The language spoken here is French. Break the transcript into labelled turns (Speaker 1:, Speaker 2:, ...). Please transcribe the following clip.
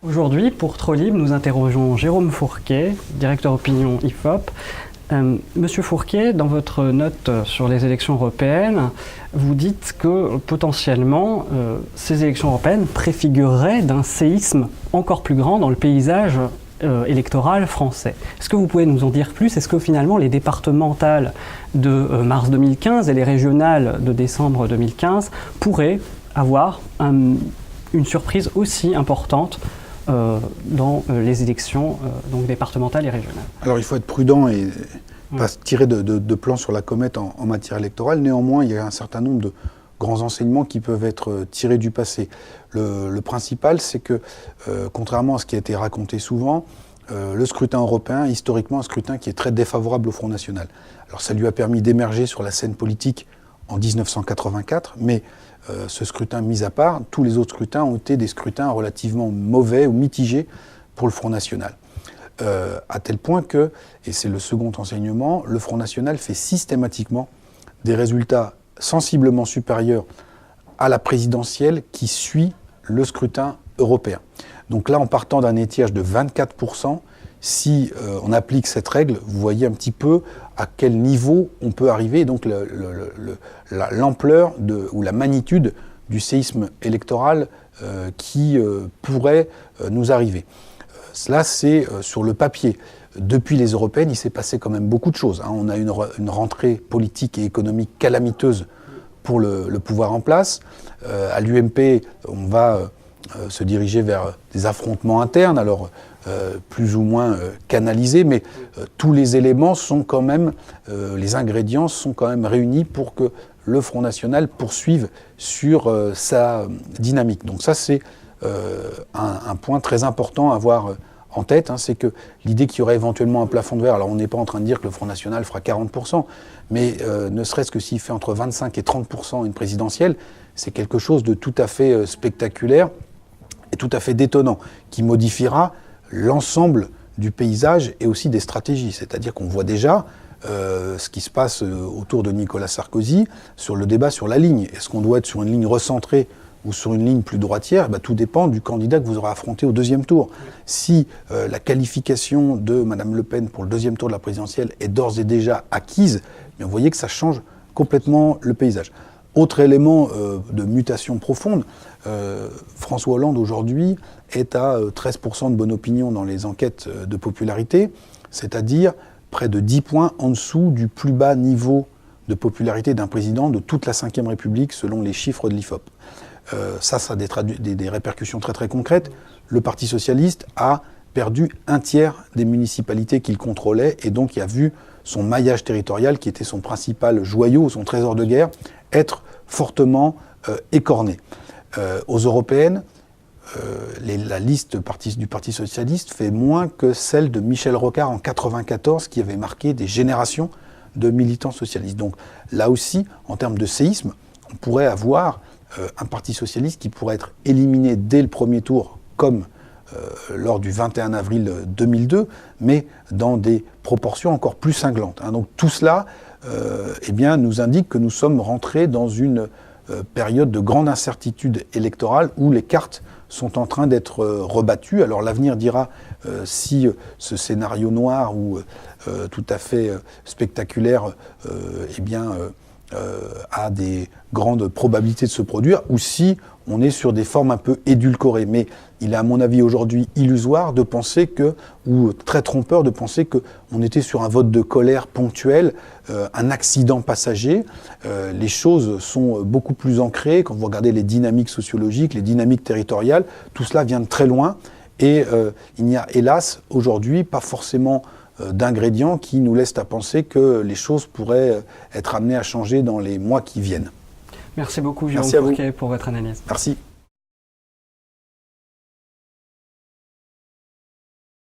Speaker 1: Aujourd'hui, pour Trolib, nous interrogeons Jérôme Fourquet, directeur opinion IFOP. Monsieur Fourquet, dans votre note sur les élections européennes, vous dites que potentiellement ces élections européennes préfigureraient d'un séisme encore plus grand dans le paysage électoral français. Est-ce que vous pouvez nous en dire plus? Est-ce que finalement les départementales de mars 2015 et les régionales de décembre 2015 pourraient avoir une surprise aussi importante dans les élections donc départementales et régionales?
Speaker 2: Alors il faut être prudent et pas tirer de plans sur la comète en matière électorale. Néanmoins, il y a un certain nombre de grands enseignements qui peuvent être tirés du passé. Le principal, c'est que, contrairement à ce qui a été raconté souvent, le scrutin européen est historiquement un scrutin qui est très défavorable au Front National. Alors ça lui a permis d'émerger sur la scène politique en 1984, mais ce scrutin mis à part, tous les autres scrutins ont été des scrutins relativement mauvais ou mitigés pour le Front National. À tel point que, et c'est le second enseignement, le Front National fait systématiquement des résultats sensiblement supérieurs à la présidentielle qui suit le scrutin européen. Donc là, en partant d'un étiage de 24%, si on applique cette règle, vous voyez un petit peu à quel niveau on peut arriver, et donc l'ampleur ou la magnitude du séisme électoral qui pourrait nous arriver. Cela, c'est sur le papier. Depuis les européennes, il s'est passé quand même beaucoup de choses. On a une rentrée politique et économique calamiteuse pour le pouvoir en place. À l'UMP, on va se diriger vers des affrontements internes, alors plus ou moins canalisés, mais tous les éléments sont quand même, les ingrédients sont quand même réunis pour que le Front National poursuive sur sa dynamique. Donc ça, c'est un point très important à avoir en tête, c'est que l'idée qu'il y aurait éventuellement un plafond de verre, alors on n'est pas en train de dire que le Front National fera 40%, mais ne serait-ce que s'il fait entre 25 et 30% une présidentielle, c'est quelque chose de tout à fait spectaculaire et tout à fait détonnant, qui modifiera l'ensemble du paysage et aussi des stratégies. C'est-à-dire qu'on voit déjà ce qui se passe autour de Nicolas Sarkozy sur le débat sur la ligne. Est-ce qu'on doit être sur une ligne recentrée ou sur une ligne plus droitière? Tout dépend du candidat que vous aurez affronté au deuxième tour. Si la qualification de Mme Le Pen pour le deuxième tour de la présidentielle est d'ores et déjà acquise, vous voyez que ça change complètement le paysage. Autre élément de mutation profonde, François Hollande aujourd'hui est à 13% de bonne opinion dans les enquêtes de popularité, c'est-à-dire près de 10 points en dessous du plus bas niveau de popularité d'un président de toute la Ve République selon les chiffres de l'IFOP. Ça a des répercussions très très concrètes. Le Parti socialiste a perdu un tiers des municipalités qu'il contrôlait et donc il a vu son maillage territorial, qui était son principal joyau, son trésor de guerre, être fortement écorné. Aux européennes, la liste du Parti socialiste fait moins que celle de Michel Rocard en 1994, qui avait marqué des générations de militants socialistes. Donc là aussi, en termes de séisme, on pourrait avoir un Parti socialiste qui pourrait être éliminé dès le premier tour, comme lors du 21 avril 2002, mais dans des proportions encore plus cinglantes. Donc tout cela nous indique que nous sommes rentrés dans une période de grande incertitude électorale où les cartes sont en train d'être rebattues. Alors l'avenir dira si ce scénario noir ou tout à fait spectaculaire a des grandes probabilités de se produire, ou si on est sur des formes un peu édulcorées. Mais il est à mon avis aujourd'hui illusoire de penser ou très trompeur de penser qu'on était sur un vote de colère ponctuel, un accident passager. Les choses sont beaucoup plus ancrées. Quand vous regardez les dynamiques sociologiques, les dynamiques territoriales, tout cela vient de très loin. Et il n'y a hélas aujourd'hui pas forcément d'ingrédients qui nous laissent à penser que les choses pourraient être amenées à changer dans les mois qui viennent.
Speaker 1: Merci beaucoup, Jérôme Fourquet, pour votre analyse.
Speaker 2: Merci.